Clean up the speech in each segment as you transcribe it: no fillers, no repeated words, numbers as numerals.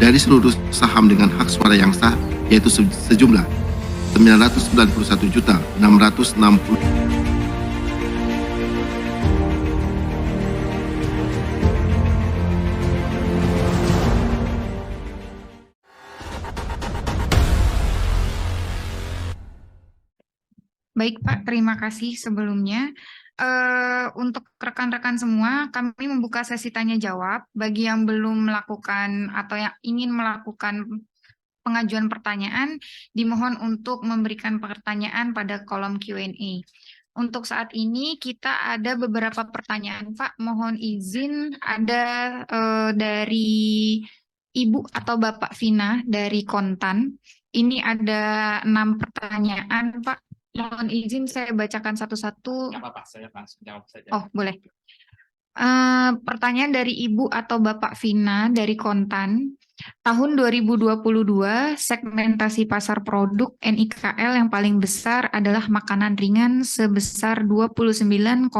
dari seluruh saham dengan hak suara yang sah, yaitu sejumlah 991.660. Baik Pak, terima kasih sebelumnya. Untuk rekan-rekan semua, kami membuka sesi tanya jawab. Bagi yang belum melakukan atau yang ingin melakukan pengajuan pertanyaan, dimohon untuk memberikan pertanyaan pada kolom Q&A. Untuk saat ini kita ada beberapa pertanyaan Pak. Mohon izin ada dari Ibu atau Bapak Vina dari Kontan. Ini ada 6 pertanyaan Pak. Mohon izin saya bacakan satu-satu. Nggak apa-apa, saya langsung jawab saja. Oh, boleh. Pertanyaan dari Ibu atau Bapak Vina dari Kontan. Tahun 2022, segmentasi pasar produk NIKL yang paling besar adalah makanan ringan sebesar 29,81%.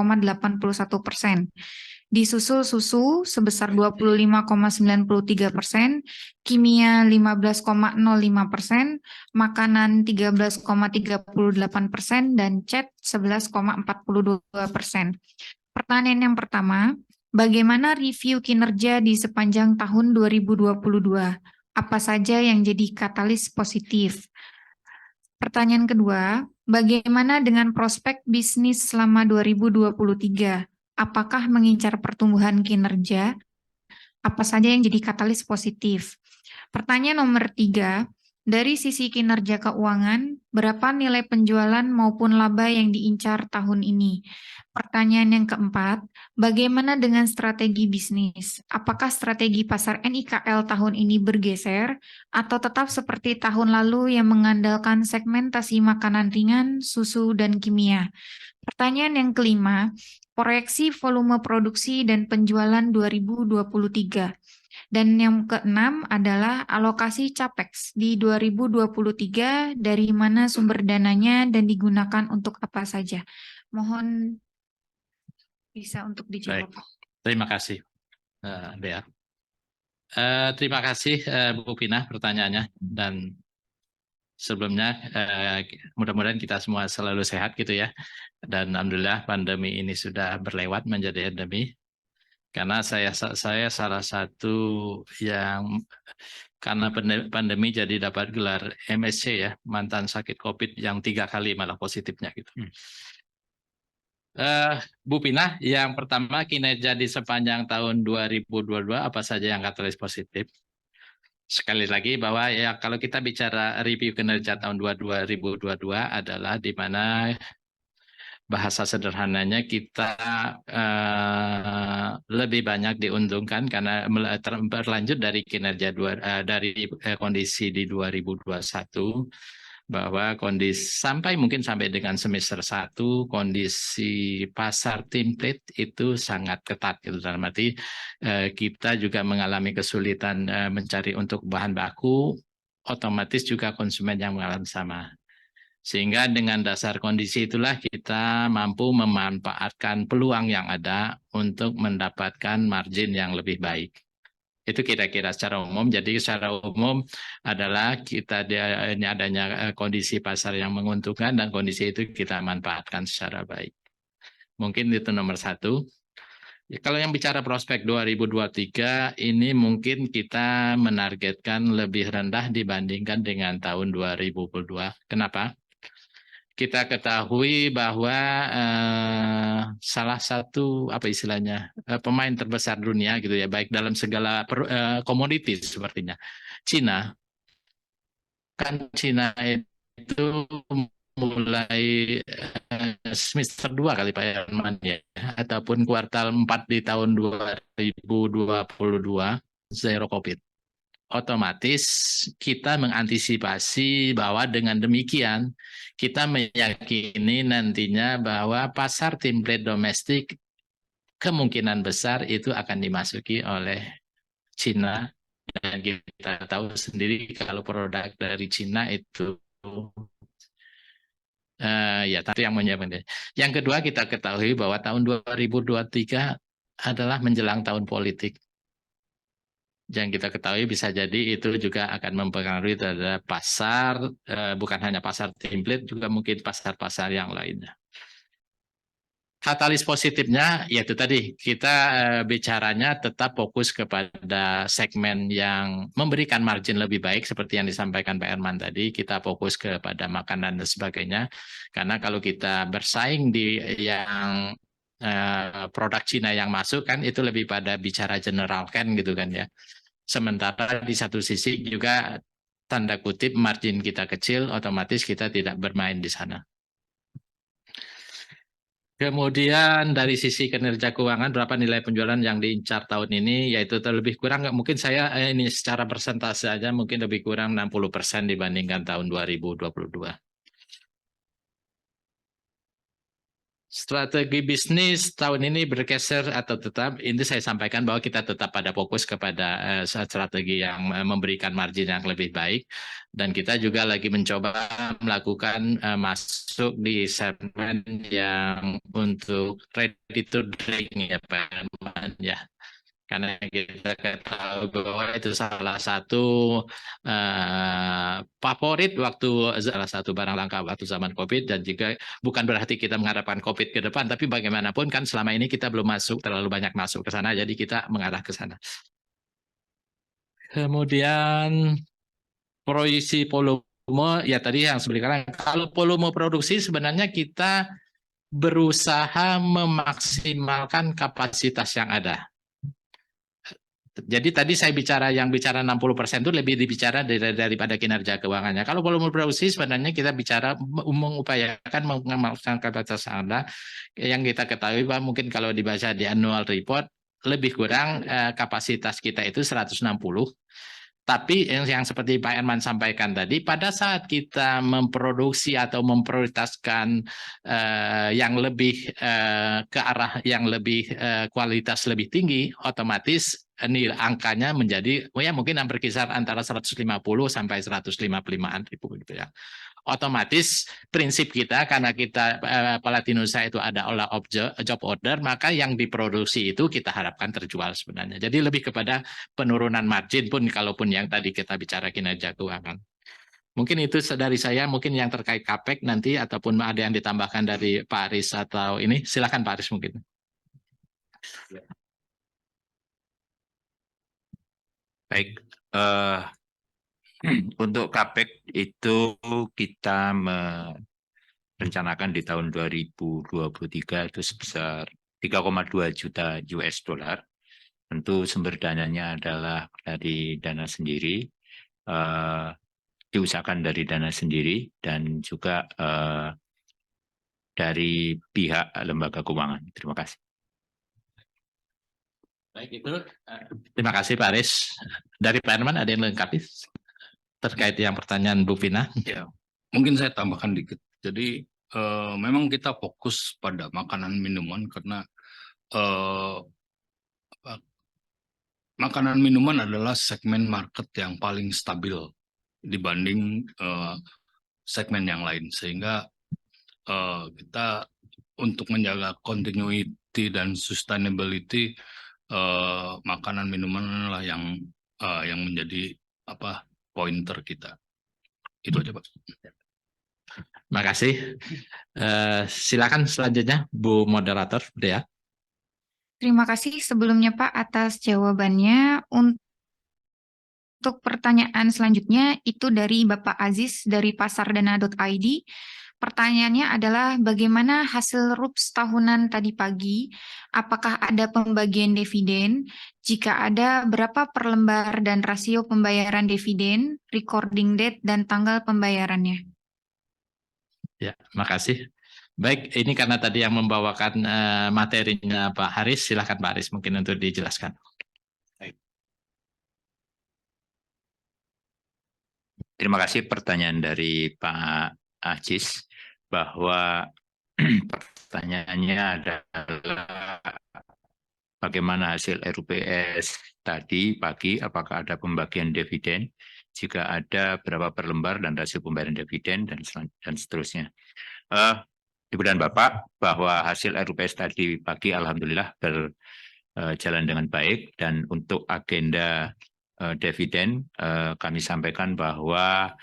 Disusul susu sebesar 25,93%, kimia 15,05%, makanan 13,38%, dan cat 11,42%. Pertanyaan yang pertama, bagaimana review kinerja di sepanjang tahun 2022? Apa saja yang jadi katalis positif? Pertanyaan kedua, bagaimana dengan prospek bisnis selama 2023? Apakah mengincar pertumbuhan kinerja? Apa saja yang jadi katalis positif? Pertanyaan nomor 3, dari sisi kinerja keuangan, berapa nilai penjualan maupun laba yang diincar tahun ini? Pertanyaan yang keempat, bagaimana dengan strategi bisnis? Apakah strategi pasar NIKL tahun ini bergeser atau tetap seperti tahun lalu yang mengandalkan segmentasi makanan ringan, susu, dan kimia? Pertanyaan yang kelima, proyeksi volume produksi dan penjualan 2023. Dan yang keenam adalah alokasi CAPEX di 2023, dari mana sumber dananya dan digunakan untuk apa saja. Mohon bisa untuk dijawab. Baik, terima kasih, Bea. Terima kasih, Bu Vina, pertanyaannya. Dan sebelumnya, mudah-mudahan kita semua selalu sehat gitu ya. Dan alhamdulillah pandemi ini sudah berlewat menjadi endemi. Karena saya salah satu yang karena pandemi jadi dapat gelar MSC ya, mantan sakit COVID yang 3 kali malah positifnya gitu. Bu Pina, yang pertama kinerja di sepanjang tahun 2022 apa saja yang katalis positif? Sekali lagi bahwa ya kalau kita bicara review kinerja tahun 2022 adalah di mana bahasa sederhananya kita lebih banyak diuntungkan karena berlanjut dari kinerja dari kondisi di 2021 bahwa kondisi sampai dengan semester 1 kondisi pasar template itu sangat ketat gitu, dalam arti kita juga mengalami kesulitan mencari untuk bahan baku, otomatis juga konsumen yang mengalami sama. Sehingga dengan dasar kondisi itulah kita mampu memanfaatkan peluang yang ada untuk mendapatkan margin yang lebih baik. Itu kira-kira secara umum. Jadi secara umum adalah kita ini adanya kondisi pasar yang menguntungkan dan kondisi itu kita manfaatkan secara baik. Mungkin itu nomor 1. Ya, kalau yang bicara prospek 2023 ini mungkin kita menargetkan lebih rendah dibandingkan dengan tahun 2022. Kenapa? Kita ketahui bahwa salah satu apa istilahnya pemain terbesar dunia gitu ya, baik dalam segala komoditi sepertinya Cina. Kan Cina itu mulai semester 2 kali Pak Herman ya, ataupun kuartal 4 di tahun 2022 zero COVID. Otomatis kita mengantisipasi bahwa dengan demikian kita meyakini nantinya bahwa pasar template domestik kemungkinan besar itu akan dimasuki oleh Cina, dan kita tahu sendiri kalau produk dari Cina itu ya tapi yang menyiapkan. Yang kedua, kita ketahui bahwa tahun 2023 adalah menjelang tahun politik. yang kita ketahui bisa jadi itu juga akan mempengaruhi terhadap pasar, bukan hanya pasar template, juga mungkin pasar-pasar yang lainnya. Katalis positifnya yaitu tadi kita bicaranya tetap fokus kepada segmen yang memberikan margin lebih baik seperti yang disampaikan Pak Herman tadi, kita fokus kepada makanan dan sebagainya, karena kalau kita bersaing di yang produk Cina yang masuk kan itu lebih pada bicara general kan gitu kan ya. Sementara di satu sisi juga tanda kutip margin kita kecil, otomatis kita tidak bermain di sana. Kemudian dari sisi kinerja keuangan, berapa nilai penjualan yang diincar tahun ini, yaitu lebih kurang, mungkin saya ini secara persentase saja mungkin lebih kurang 60% dibandingkan tahun 2022. Strategi bisnis tahun ini bergeser atau tetap, ini saya sampaikan bahwa kita tetap pada fokus kepada strategi yang memberikan margin yang lebih baik, dan kita juga lagi mencoba melakukan masuk di segmen yang untuk ready to drink ya Pak Herman ya. Karena kita ketahui bahwa itu salah satu favorit waktu salah satu barang langka waktu zaman COVID, dan juga bukan berarti kita mengharapkan COVID ke depan, tapi bagaimanapun kan selama ini kita belum terlalu banyak masuk ke sana, jadi kita mengarah ke sana. Kemudian proyeksi volume, ya tadi yang sebenarnya kalau volume produksi sebenarnya kita berusaha memaksimalkan kapasitas yang ada. Jadi tadi saya bicara 60% itu lebih dibicara daripada kinerja keuangannya. Kalau volume produksi sebenarnya kita bicara mengupayakan mengamalkan kapasitas Anda yang kita ketahui bahwa mungkin kalau dibaca di annual report lebih kurang kapasitas kita itu 160. Tapi yang seperti Pak Herman sampaikan tadi, pada saat kita memproduksi atau memprioritaskan yang lebih ke arah yang lebih kualitas lebih tinggi, otomatis nilai angkanya menjadi ya mungkin berkisar antara 150 sampai 155-an ribu gitu ya. Otomatis prinsip kita karena kita Palatinusah itu ada job order, maka yang diproduksi itu kita harapkan terjual sebenarnya. Jadi lebih kepada penurunan margin pun kalaupun yang tadi kita bicara kinerja keuangan. Mungkin itu dari saya, mungkin yang terkait CAPEX nanti ataupun ada yang ditambahkan dari Pak Aris atau ini, silakan Pak Aris mungkin. Baik, untuk CAPEX itu kita merencanakan di tahun 2023 itu sebesar 3,2 juta US dollar. Tentu sumber dananya adalah dari dana sendiri, diusahakan dari dana sendiri, dan juga dari pihak lembaga keuangan. Terima kasih. Baik, itu terima kasih Pak Aris. Dari Pak Herman ada yang lengkapi terkait yang pertanyaan Bu Vina? Ya, mungkin saya tambahkan dikit. Jadi memang kita fokus pada makanan minuman karena makanan minuman adalah segmen market yang paling stabil dibanding segmen yang lain, sehingga kita untuk menjaga continuity dan sustainability makanan minuman lah yang menjadi pointer kita. Itu aja Pak. Terima kasih. Silakan selanjutnya Bu Moderator Dea. Terima kasih sebelumnya Pak atas jawabannya. Untuk pertanyaan selanjutnya itu dari Bapak Aziz dari pasardana.id. Pertanyaannya adalah bagaimana hasil RUPS tahunan tadi pagi? Apakah ada pembagian dividen? Jika ada, berapa per lembar dan rasio pembayaran dividen, recording date, dan tanggal pembayarannya? Ya, makasih. Baik, ini karena tadi yang membawakan materinya Pak Haris, silakan Pak Haris mungkin untuk dijelaskan. Terima kasih pertanyaan dari Pak Aziz, bahwa pertanyaannya adalah bagaimana hasil RUPS tadi pagi, apakah ada pembagian dividen, jika ada berapa per lembar dan rasio pembayaran dividen, dan seterusnya. Ibu dan Bapak, bahwa hasil RUPS tadi pagi alhamdulillah berjalan dengan baik, dan untuk agenda dividen, kami sampaikan bahwa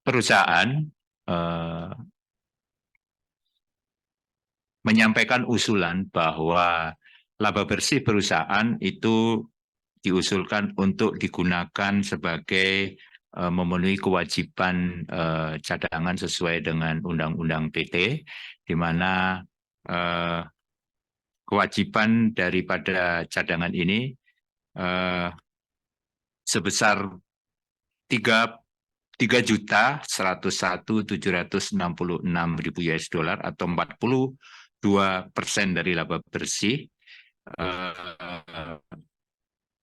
perusahaan menyampaikan usulan bahwa laba bersih perusahaan itu diusulkan untuk digunakan sebagai memenuhi kewajiban cadangan sesuai dengan Undang-Undang PT, di mana kewajiban daripada cadangan ini sebesar 3.101.766.000 US dollar atau 42% dari laba bersih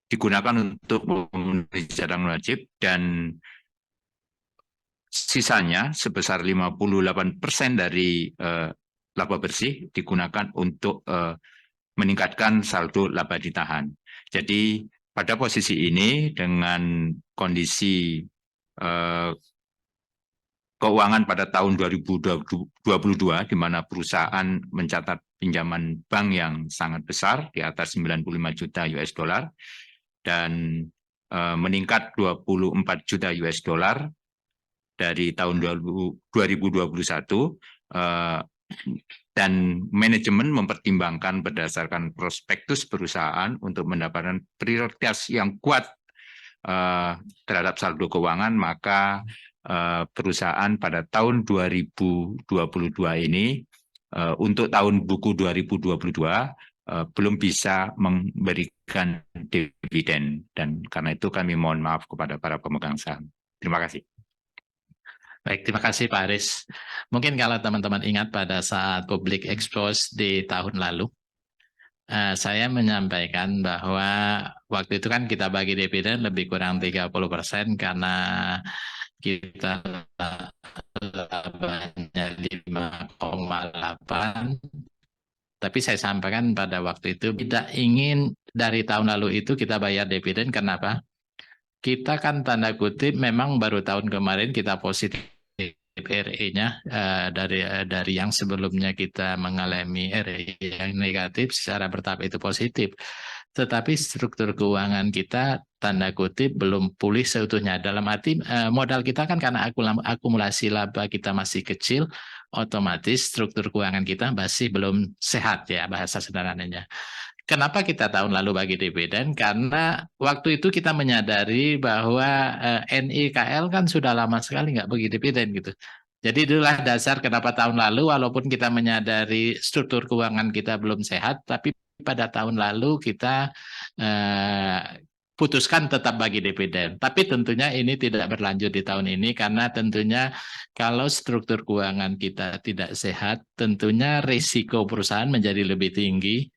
digunakan untuk memenuhi cadangan wajib, dan sisanya sebesar 58% dari laba bersih digunakan untuk meningkatkan saldo laba ditahan. Jadi pada posisi ini dengan kondisi keuangan pada tahun 2022 di mana perusahaan mencatat pinjaman bank yang sangat besar di atas 95 juta US dollar dan meningkat 24 juta US dollar dari tahun 2021, dan manajemen mempertimbangkan berdasarkan prospektus perusahaan untuk mendapatkan prioritas yang kuat terhadap saldo keuangan, maka perusahaan pada tahun 2022 ini untuk tahun buku 2022 belum bisa memberikan dividen, dan karena itu kami mohon maaf kepada para pemegang saham. Terima kasih. Baik, terima kasih Pak Aris. Mungkin kalau teman-teman ingat pada saat public expose di tahun lalu, saya menyampaikan bahwa waktu itu kan kita bagi dividen lebih kurang 30% karena kita labanya 5,8. Tapi saya sampaikan pada waktu itu tidak ingin dari tahun lalu itu kita bayar dividen. Kenapa? Kita kan tanda kutip memang baru tahun kemarin kita positif RE-nya dari yang sebelumnya kita mengalami RE yang negatif secara bertahap itu positif. Tetapi struktur keuangan kita tanda kutip belum pulih seutuhnya. Dalam arti modal kita kan karena akumulasi laba kita masih kecil, otomatis struktur keuangan kita masih belum sehat ya bahasa sederhananya. Kenapa kita tahun lalu bagi dividen? Karena waktu itu kita menyadari bahwa NIKL kan sudah lama sekali nggak bagi dividen gitu. Jadi itulah dasar kenapa tahun lalu walaupun kita menyadari struktur keuangan kita belum sehat, tapi pada tahun lalu kita putuskan tetap bagi dividen. Tapi tentunya ini tidak berlanjut di tahun ini karena tentunya kalau struktur keuangan kita tidak sehat, tentunya risiko perusahaan menjadi lebih tinggi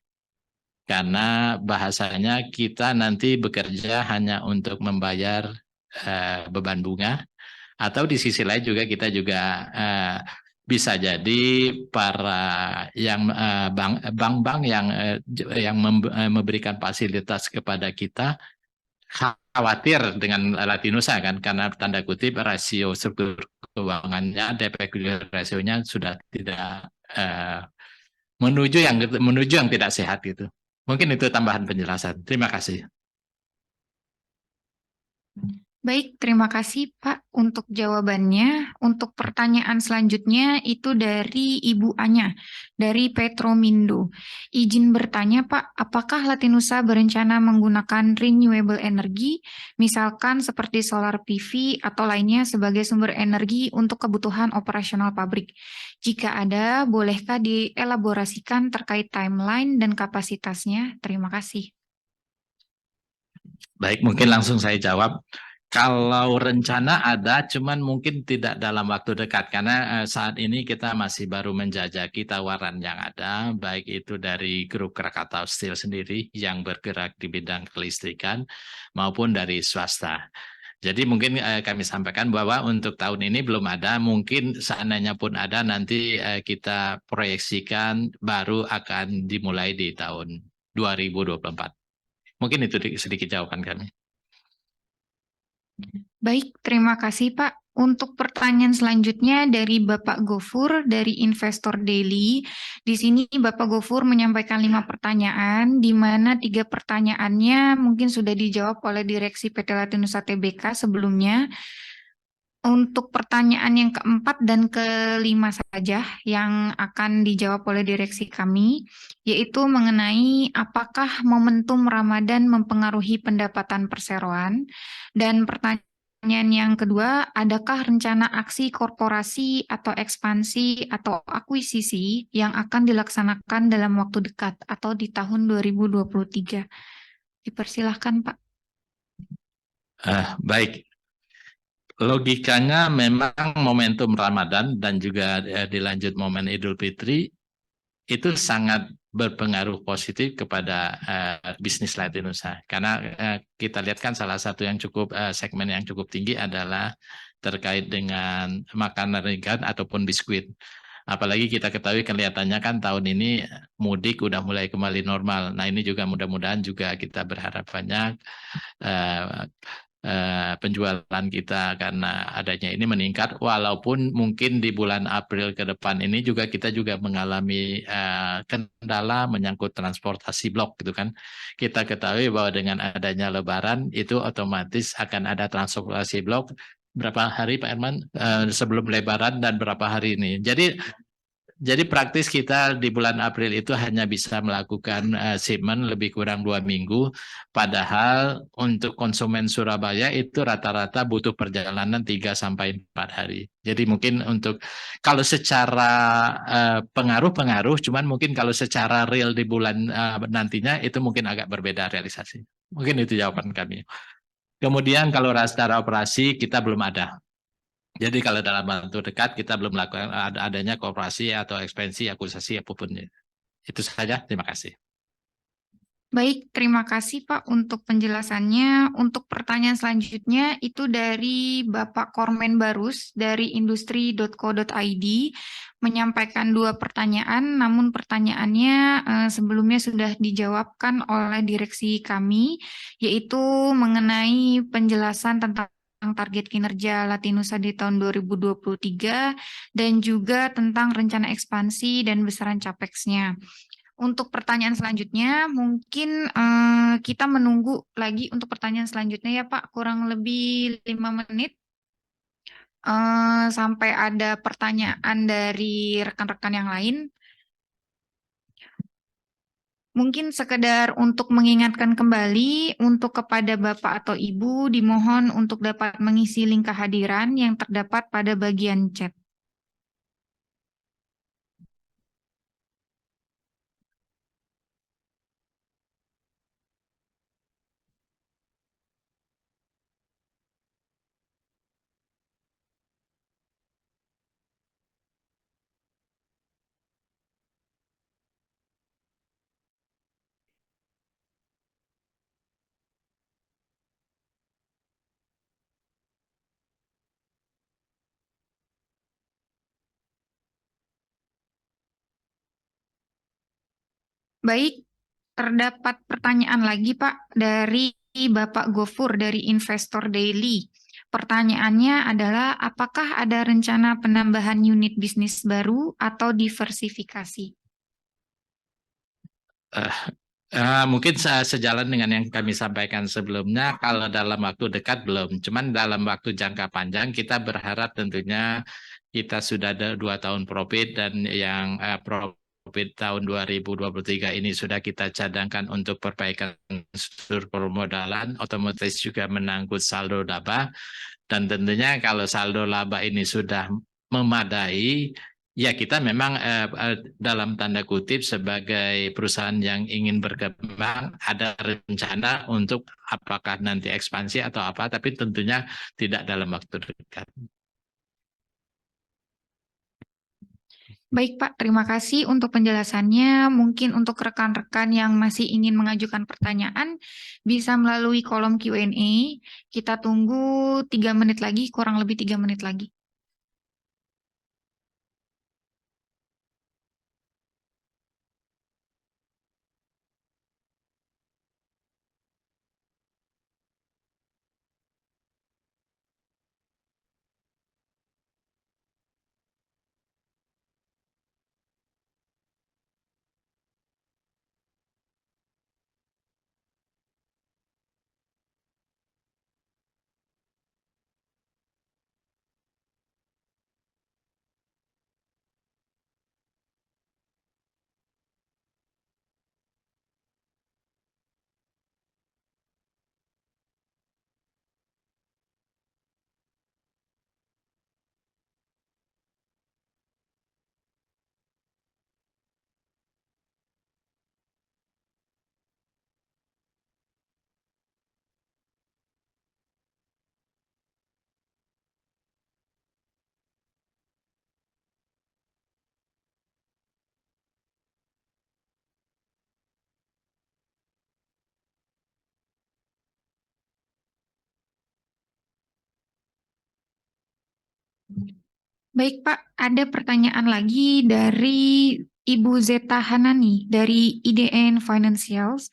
karena bahasanya kita nanti bekerja hanya untuk membayar beban bunga, atau di sisi lain juga kita juga bisa jadi para yang bank-bank yang memberikan fasilitas kepada kita khawatir dengan Latinusa kan, karena tanda kutip rasio struktur keuangannya, debt rasionya sudah tidak menuju yang tidak sehat gitu. Mungkin itu tambahan penjelasan. Terima kasih. Baik, terima kasih Pak untuk jawabannya. Untuk pertanyaan selanjutnya itu dari Ibu Anya, dari Petromindo. Izin bertanya Pak, apakah Latinusa berencana menggunakan renewable energy, misalkan seperti solar PV atau lainnya sebagai sumber energi untuk kebutuhan operasional pabrik? Jika ada, bolehkah dielaborasikan terkait timeline dan kapasitasnya? Terima kasih. Baik, mungkin langsung saya jawab. Kalau rencana ada, cuman mungkin tidak dalam waktu dekat, karena saat ini kita masih baru menjajaki tawaran yang ada, baik itu dari grup Krakatau Steel sendiri yang bergerak di bidang kelistrikan, maupun dari swasta. Jadi mungkin kami sampaikan bahwa untuk tahun ini belum ada, mungkin seandainya pun ada, nanti kita proyeksikan baru akan dimulai di tahun 2024. Mungkin itu sedikit jawaban kami. Baik, terima kasih Pak. Untuk pertanyaan selanjutnya dari Bapak Gofur dari Investor Daily. Di sini Bapak Gofur menyampaikan 5 pertanyaan, di mana 3 pertanyaannya mungkin sudah dijawab oleh Direksi PT Latinusa Tbk sebelumnya. Untuk pertanyaan yang keempat dan kelima saja yang akan dijawab oleh direksi kami, yaitu mengenai apakah momentum Ramadan mempengaruhi pendapatan perseroan. Dan pertanyaan yang kedua, adakah rencana aksi korporasi atau ekspansi atau akuisisi yang akan dilaksanakan dalam waktu dekat atau di tahun 2023? Dipersilahkan, Pak. Baik, logikanya memang momentum Ramadan dan juga dilanjut momen Idul Fitri itu sangat berpengaruh positif kepada bisnis Latinusa. Karena kita lihat kan salah satu yang cukup segmen yang cukup tinggi adalah terkait dengan makanan ringan ataupun biskuit. Apalagi kita ketahui kelihatannya kan tahun ini mudik udah mulai kembali normal. Nah ini juga mudah-mudahan juga kita berharap banyak penjualan kita karena adanya ini meningkat, walaupun mungkin di bulan April ke depan ini juga kita juga mengalami kendala menyangkut transportasi blok gitu kan. Kita ketahui bahwa dengan adanya Lebaran itu otomatis akan ada transportasi blok berapa hari Pak Herman sebelum Lebaran dan berapa hari ini. Jadi praktis kita di bulan April itu hanya bisa melakukan shipment lebih kurang 2 minggu, padahal untuk konsumen Surabaya itu rata-rata butuh perjalanan 3 sampai 4 hari. Jadi mungkin untuk kalau secara pengaruh, cuman mungkin kalau secara real di bulan nantinya itu mungkin agak berbeda realisasi. Mungkin itu jawaban kami. Kemudian kalau secara operasi kita belum ada. Jadi kalau dalam waktu dekat kita belum melakukan adanya kooperasi atau ekspansi, akuisisi apapun. Itu saja, terima kasih. Baik, terima kasih Pak untuk penjelasannya. Untuk pertanyaan selanjutnya itu dari Bapak Kormen Barus dari industri.co.id menyampaikan 2 pertanyaan, namun pertanyaannya sebelumnya sudah dijawabkan oleh direksi kami, yaitu mengenai penjelasan tentang target kinerja Latinusa di tahun 2023 dan juga tentang rencana ekspansi dan besaran capex-nya. Untuk pertanyaan selanjutnya, mungkin kita menunggu lagi untuk pertanyaan selanjutnya ya Pak, kurang lebih 5 menit sampai ada pertanyaan dari rekan-rekan yang lain. Mungkin sekedar untuk mengingatkan kembali untuk kepada Bapak atau Ibu dimohon untuk dapat mengisi link kehadiran yang terdapat pada bagian chat. Baik, terdapat pertanyaan lagi Pak dari Bapak Gofur dari Investor Daily. Pertanyaannya adalah apakah ada rencana penambahan unit bisnis baru atau diversifikasi? Mungkin sejalan dengan yang kami sampaikan sebelumnya, kalau dalam waktu dekat belum, cuman dalam waktu jangka panjang kita berharap tentunya kita sudah ada 2 tahun profit dan yang profit tahun 2023 ini sudah kita cadangkan untuk perbaikan struktur permodalan, otomatis juga menanggut saldo laba, dan tentunya kalau saldo laba ini sudah memadai, ya kita memang dalam tanda kutip sebagai perusahaan yang ingin berkembang ada rencana untuk apakah nanti ekspansi atau apa, tapi tentunya tidak dalam waktu dekat. Baik Pak, terima kasih untuk penjelasannya. Mungkin untuk rekan-rekan yang masih ingin mengajukan pertanyaan, bisa melalui kolom Q&A. Kita tunggu 3 menit lagi, kurang lebih 3 menit lagi. Baik Pak, ada pertanyaan lagi dari Ibu Zeta Hanani dari IDN Financials.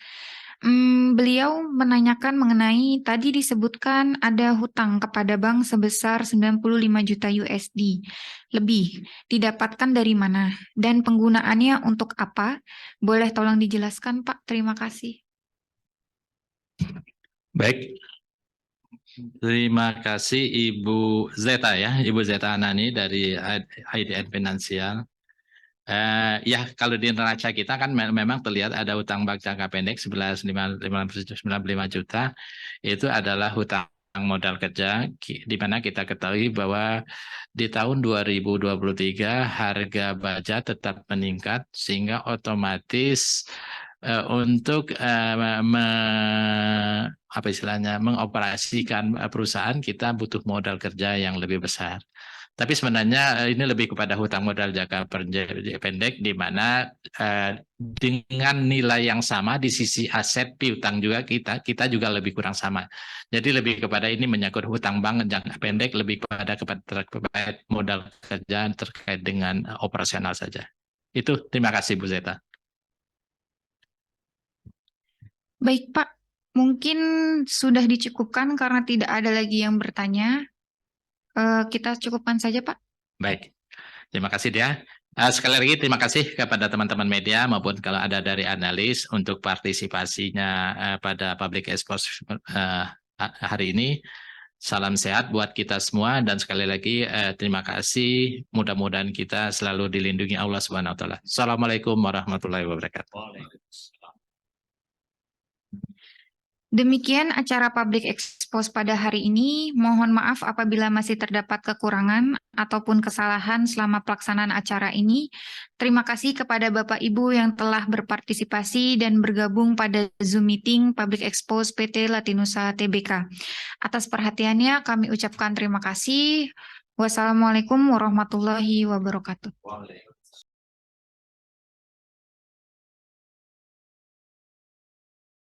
Beliau menanyakan mengenai tadi disebutkan ada hutang kepada bank sebesar 95 juta USD lebih. Didapatkan dari mana dan penggunaannya untuk apa? Boleh tolong dijelaskan Pak? Terima kasih. Baik, terima kasih Ibu Zeta ya, Ibu Zeta Anani dari IDN Finansial. Ya, kalau di neraca kita kan memang terlihat ada hutang bank jangka pendek 11,95 juta. Itu adalah hutang modal kerja, di mana kita ketahui bahwa di tahun 2023 harga baja tetap meningkat, sehingga otomatis untuk apa istilahnya mengoperasikan perusahaan kita butuh modal kerja yang lebih besar. Tapi sebenarnya ini lebih kepada hutang modal jangka pendek, di mana dengan nilai yang sama di sisi aset piutang juga kita juga lebih kurang sama. Jadi lebih kepada ini menyangkut hutang bank jangka pendek, lebih kepada terkait modal kerja terkait dengan operasional saja. Itu, terima kasih Bu Zeta. Baik Pak, mungkin sudah dicukupkan karena tidak ada lagi yang bertanya. Kita cukupkan saja Pak. Baik, terima kasih dia. Sekali lagi terima kasih kepada teman-teman media maupun kalau ada dari analis untuk partisipasinya pada Public Expose hari ini. Salam sehat buat kita semua dan sekali lagi terima kasih. Mudah-mudahan kita selalu dilindungi Allah Subhanahu wa taala. Assalamualaikum warahmatullahi wabarakatuh. Demikian acara Public Expose pada hari ini. Mohon maaf apabila masih terdapat kekurangan ataupun kesalahan selama pelaksanaan acara ini. Terima kasih kepada Bapak Ibu yang telah berpartisipasi dan bergabung pada Zoom Meeting Public Expose PT Latinusa Tbk. Atas perhatiannya kami ucapkan terima kasih. Wassalamualaikum warahmatullahi wabarakatuh.